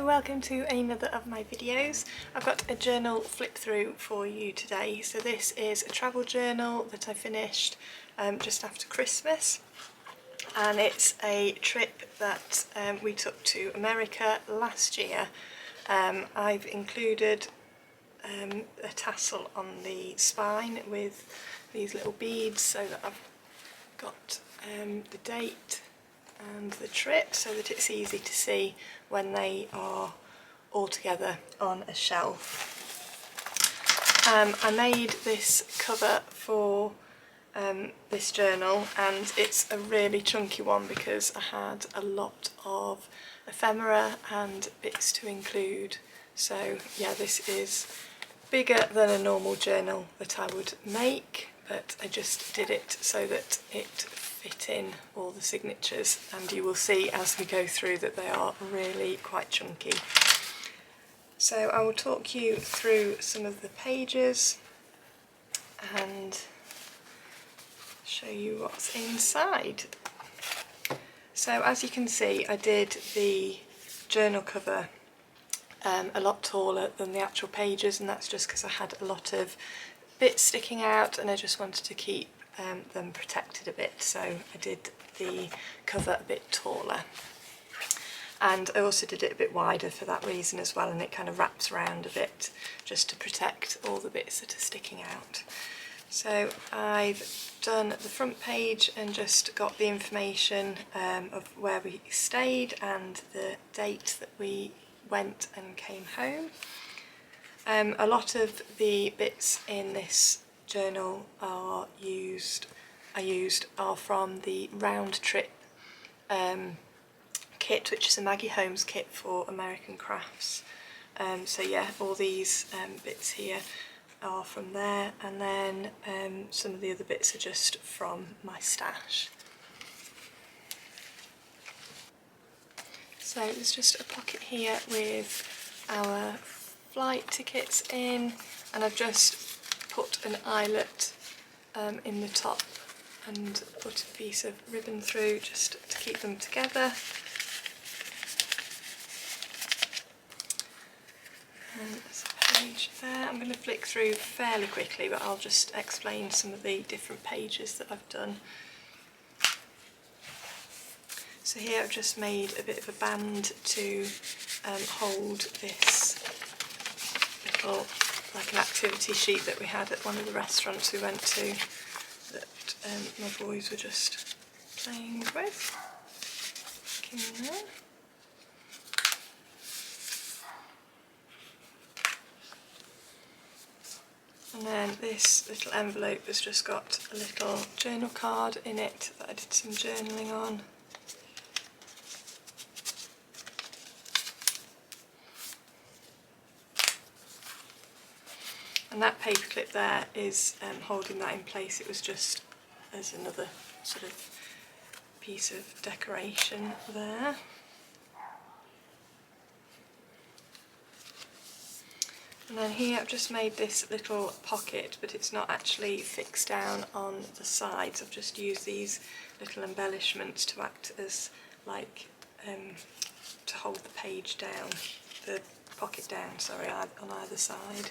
welcome to another of my videos. I've got a journal flip through for you today. So this is a travel journal that I finished just after Christmas, and it's a trip that we took to America last year. I've included a tassel on the spine with these little beads so that I've got the date and the trip so that it's easy to see when they are all together on a shelf. I made this cover for this journal, and it's a really chunky one because I had a lot of ephemera and bits to include. So yeah, this is bigger than a normal journal that I would make, but I just did it so that it fit in all the signatures, and you will see as we go through that they are really quite chunky. So I will talk you through some of the pages and show you what's inside. So as you can see, I did the journal cover a lot taller than the actual pages, and that's just because I had a lot of bits sticking out and I just wanted to keep them protected a bit, so I did the cover a bit taller. And I also did it a bit wider for that reason as well, and it kind of wraps around a bit just to protect all the bits that are sticking out. So I've done the front page and just got the information of where we stayed and the date that we went and came home. A lot of the bits in this journal are from the round trip kit, which is a Maggie Holmes kit for American crafts. So yeah, all these bits here are from there, and then some of the other bits are just from my stash. So there's just a pocket here with our flight tickets in, and I've just put an eyelet in the top and put a piece of ribbon through just to keep them together. And there's a page there. I'm going to flick through fairly quickly, but I'll just explain some of the different pages that I've done. So here I've just made a bit of a band to hold this little, like an activity sheet that we had at one of the restaurants we went to that my boys were just playing with. In there. And then this little envelope has just got a little journal card in it that I did some journaling on. And that paperclip there is holding that in place. It was just as another sort of piece of decoration there. And then here I've just made this little pocket, but it's not actually fixed down on the sides. I've just used these little embellishments to act as like to hold the page down, the pocket down, sorry, on either side.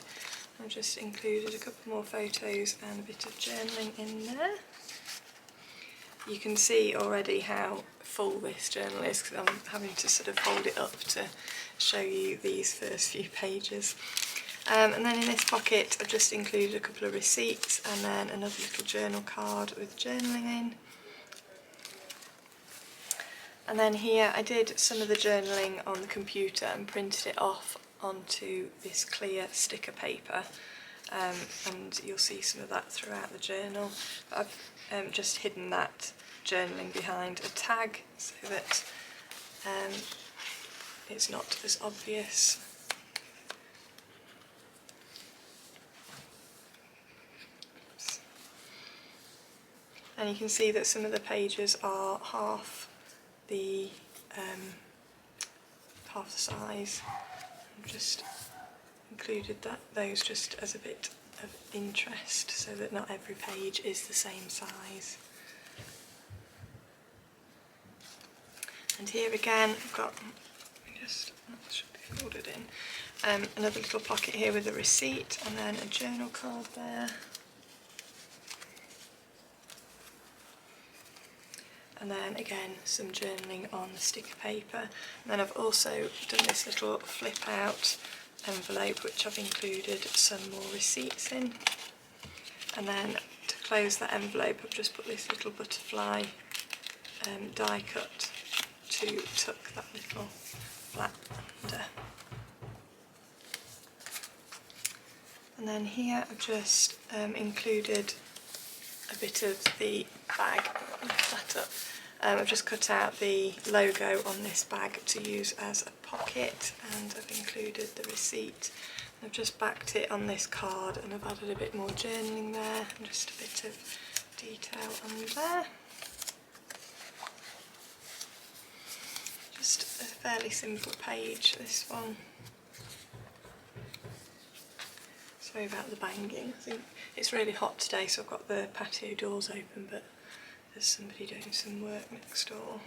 I've just included a couple more photos and a bit of journaling in there. You can see already how full this journal is because I'm having to sort of hold it up to show you these first few pages. And then in this pocket I've just included a couple of receipts and then another little journal card with journaling in. And then here I did some of the journaling on the computer and printed it off onto this clear sticker paper, and you'll see some of that throughout the journal. But I've just hidden that journaling behind a tag so that it's not as obvious. And you can see that some of the pages are half the size. I've just included those just as a bit of interest so that not every page is the same size. And here again I've got, that should be folded in. Another little pocket here with a receipt, and then a journal card there. And then again some journaling on the sticker paper. And then I've also done this little flip out envelope which I've included some more receipts in. And then to close that envelope I've just put this little butterfly die cut to tuck that little flap under. And then here I've just included a bit of the bag. Lift that up. I've just cut out the logo on this bag to use as a pocket, and I've included the receipt. I've just backed it on this card, and I've added a bit more journaling there and just a bit of detail on there. Just a fairly simple page, this one. Sorry about the banging. I think it's really hot today, so I've got the patio doors open, but there's somebody doing some work next door.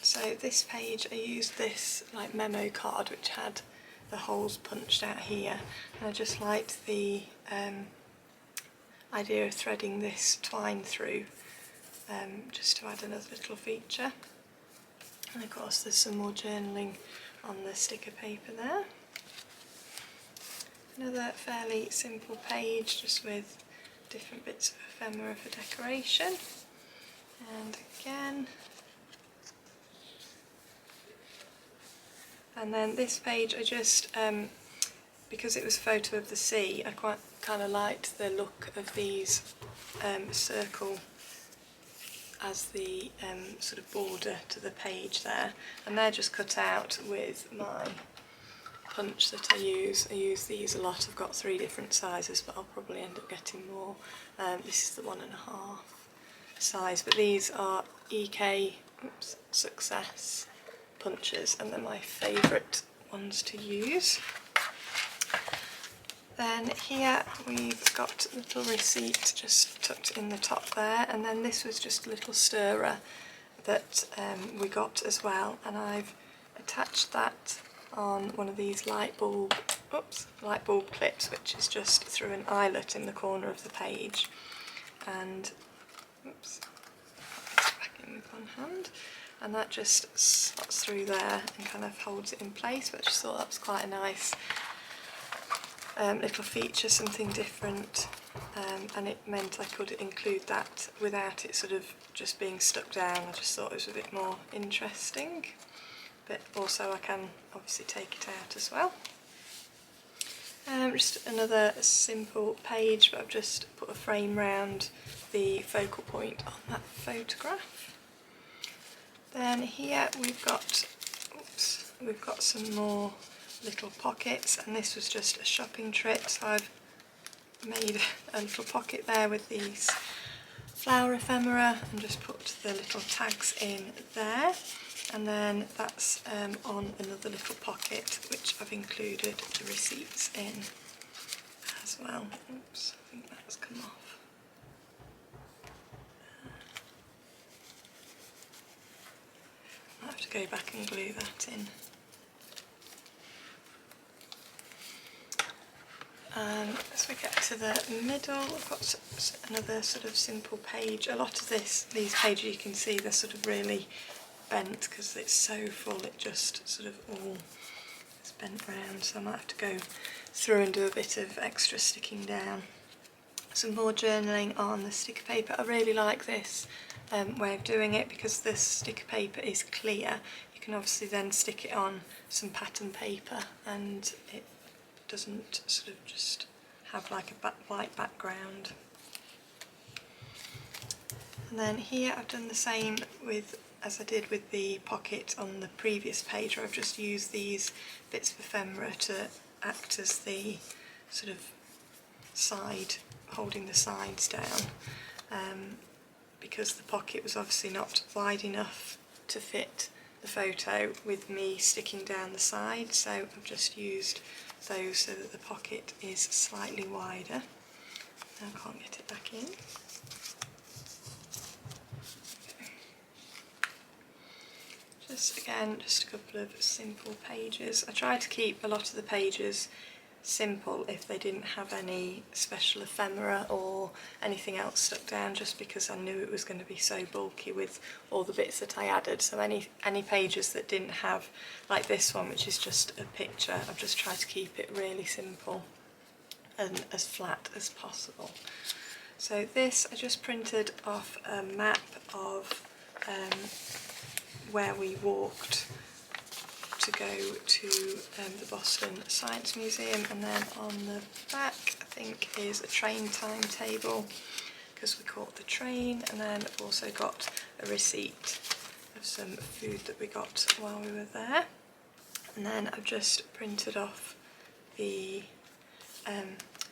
So this page, I used this like memo card which had the holes punched out here, and I just liked the idea of threading this twine through, just to add another little feature. And of course there's some more journaling on the sticker paper there. Another fairly simple page just with different bits of ephemera for decoration. And again. And then this page I just, because it was a photo of the sea, I quite kind of liked the look of these circle as the sort of border to the page there. And they're just cut out with my punch that I use. I use these a lot. I've got 3 different sizes, but I'll probably end up getting more. This is the 1.5 size, but these are EK Success punches, and they're my favourite ones to use. Then here we've got a little receipt just tucked in the top there, and then this was just a little stirrer that we got as well, and I've attached that on one of these light bulb clips, which is just through an eyelet in the corner of the page. And oops, back in with one hand, and that just slots through there and kind of holds it in place. But I just thought that was quite a nice little feature, something different, and it meant I could include that without it sort of just being stuck down. I just thought it was a bit more interesting. But also I can obviously take it out as well. Just another simple page, but I've just put a frame round the focal point on that photograph. Then here we've got some more little pockets, and this was just a shopping trip, so I've made a little pocket there with these flower ephemera and just put the little tags in there. And then that's on another little pocket which I've included the receipts in as well. Oops, I think that's come off. I'll have to go back and glue that in. As we get to the middle, I've got another sort of simple page. A lot of these pages, you can see they're sort of really bent because it's so full, it just sort of all is bent round, so I might have to go through and do a bit of extra sticking down. Some more journaling on the sticker paper. I really like this way of doing it because the sticker paper is clear. You can obviously then stick it on some pattern paper and it doesn't sort of just have like a white background. And then here I've done the same as I did with the pocket on the previous page, where I've just used these bits of ephemera to act as the sort of side, holding the sides down, because the pocket was obviously not wide enough to fit the photo with me sticking down the side, so I've just used those so that the pocket is slightly wider. Now I can't get it back in. just a couple of simple pages. I tried to keep a lot of the pages simple if they didn't have any special ephemera or anything else stuck down, just because I knew it was going to be so bulky with all the bits that I added. So any pages that didn't have, like this one, which is just a picture, I've just tried to keep it really simple and as flat as possible. So this, I just printed off a map of where we walked to go to the Boston Science Museum, and then on the back I think is a train timetable because we caught the train, and then I've also got a receipt of some food that we got while we were there, and then I've just printed off the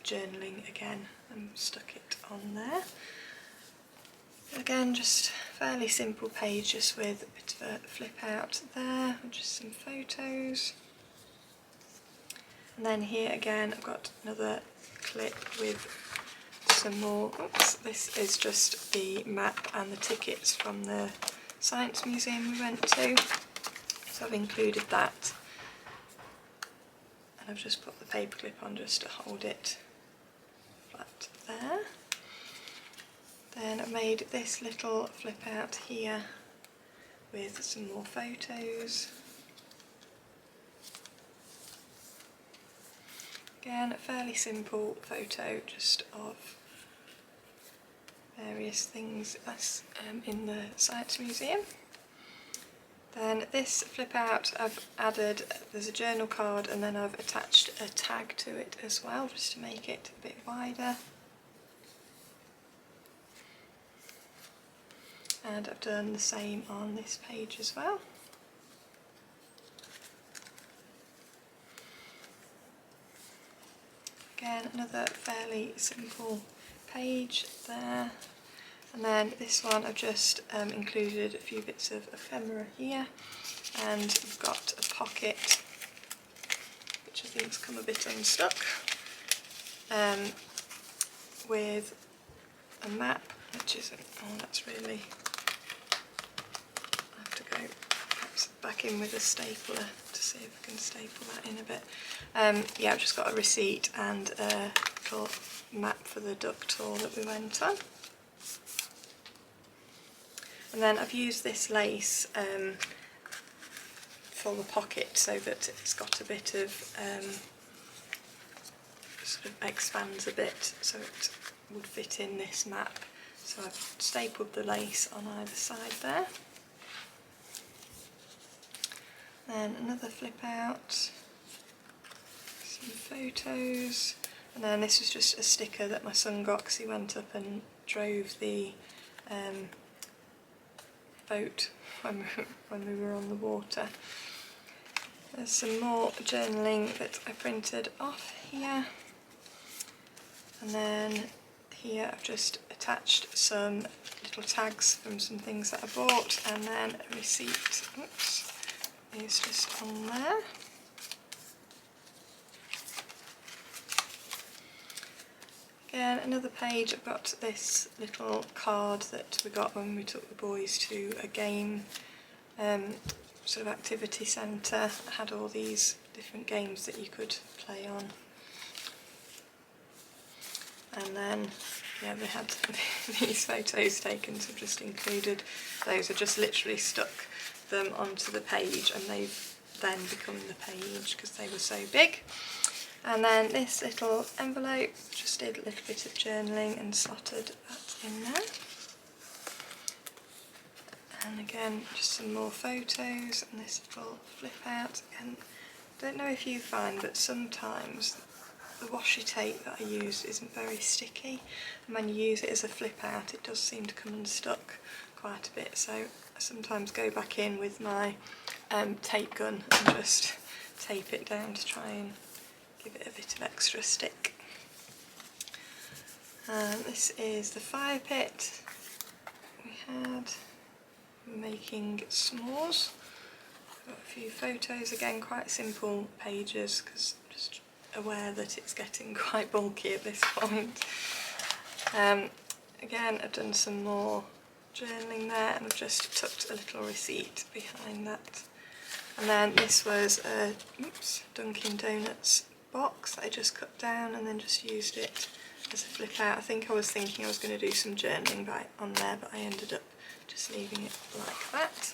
journaling again and stuck it on there. Again, just fairly simple page, just with a bit of a flip out there, and just some photos. And then here again I've got another clip with some more, oops, this is just the map and the tickets from the Science Museum we went to, so I've included that, and I've just put the paperclip on just to hold it flat there. Then I've made this little flip out here with some more photos. Again, a fairly simple photo just of various things that's in the Science Museum. Then this flip out I've added, there's a journal card, and then I've attached a tag to it as well, just to make it a bit wider. And I've done the same on this page as well. Again, another fairly simple page there. And then this one I've just included a few bits of ephemera here, and we've got a pocket which I think's come a bit unstuck, with a map, which isn't, oh that's really, I have to go perhaps back in with a stapler to see if I can staple that in a bit. Yeah, I've just got a receipt and a little map for the duck tour that we went on. And then I've used this lace for the pocket so that it's got a bit of, sort of expands a bit so it would fit in this map. So I've stapled the lace on either side there. Then another flip out, some photos, and then this was just a sticker that my son got because he went up and drove the boat when we were on the water. There's some more journaling that I printed off here, and then here I've just attached some little tags from some things that I bought, and then a receipt, oops, is just on there. Again, another page, I've got this little card that we got when we took the boys to a game sort of activity centre. It had all these different games that you could play on. And then, yeah, they had these photos taken, so I've just included those. I just literally stuck them onto the page, and they've then become the page because they were so big. And then this little envelope, just did a little bit of journaling and slotted that in there. And again, just some more photos, and this little flip out. And I don't know if you find, but sometimes the washi tape that I use isn't very sticky, and when you use it as a flip out it does seem to come unstuck quite a bit, so I sometimes go back in with my tape gun and just tape it down to try and give it a bit of extra stick. This is the fire pit we had. We're making s'mores. I've got a few photos, again quite simple pages because I'm just aware that it's getting quite bulky at this point. Again, I've done some more journaling there, and I've just tucked a little receipt behind that. And then this was a Dunkin' Donuts box that I just cut down and then just used it as a flip out. I think I was thinking I was going to do some journaling on there, but I ended up just leaving it like that.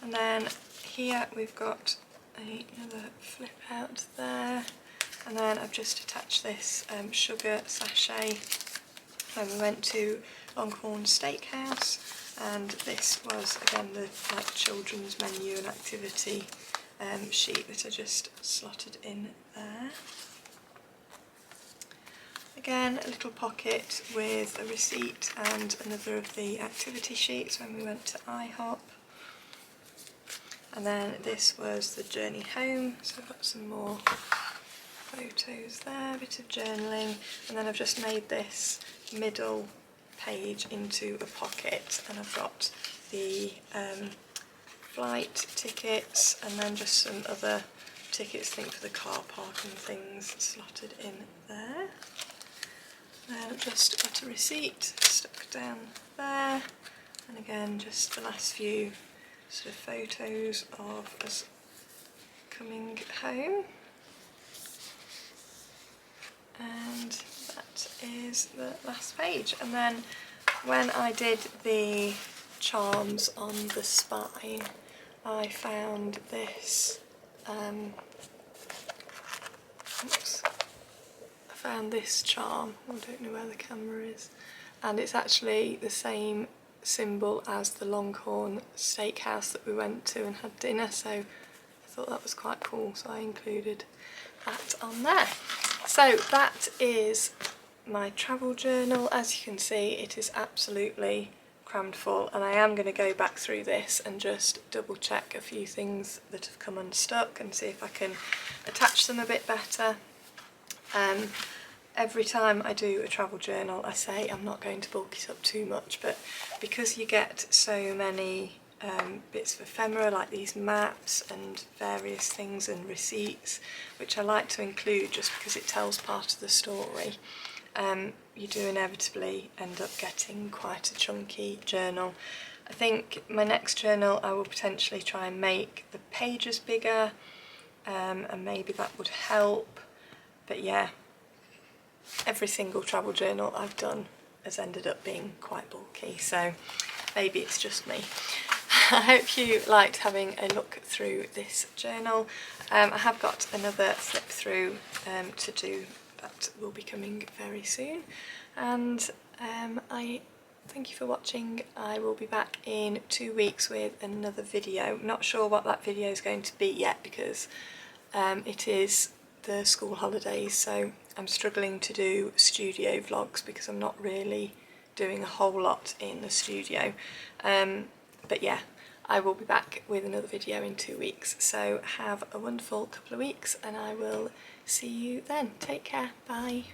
And then here we've got another flip out there, and then I've just attached this sugar sachet when we went to Longhorn Steakhouse, and this was again the children's menu and activity sheet that I just slotted in there. Again, a little pocket with a receipt and another of the activity sheets when we went to IHOP. And then this was the journey home, so I've got some more photos there, a bit of journaling, and then I've just made this middle page into a pocket, and I've got the flight tickets and then just some other tickets, I think for the car park and things, slotted in there. Then I've just got a receipt stuck down there, and again just the last few sort of photos of us coming home. And that is the last page. And then when I did the charms on the spine, I found this I found this charm. I don't know where the camera is, and it's actually the same symbol as the Longhorn Steakhouse that we went to and had dinner, so I thought that was quite cool, so I included that on there. So that is my travel journal. As you can see, it is absolutely crammed full, and I am going to go back through this and just double check a few things that have come unstuck and see if I can attach them a bit better. Every time I do a travel journal I say I'm not going to bulk it up too much, but because you get so many bits of ephemera like these maps and various things and receipts, which I like to include just because it tells part of the story, you do inevitably end up getting quite a chunky journal. I think my next journal I will potentially try and make the pages bigger, and maybe that would help, but yeah, every single travel journal I've done has ended up being quite bulky, so maybe it's just me. I hope you liked having a look through this journal. I have got another flip through to do that will be coming very soon, and I thank you for watching. I will be back in 2 weeks with another video. Not sure what that video is going to be yet because it is the school holidays, so I'm struggling to do studio vlogs because I'm not really doing a whole lot in the studio, but yeah, I will be back with another video in 2 weeks, so have a wonderful couple of weeks and I will see you then. Take care, bye.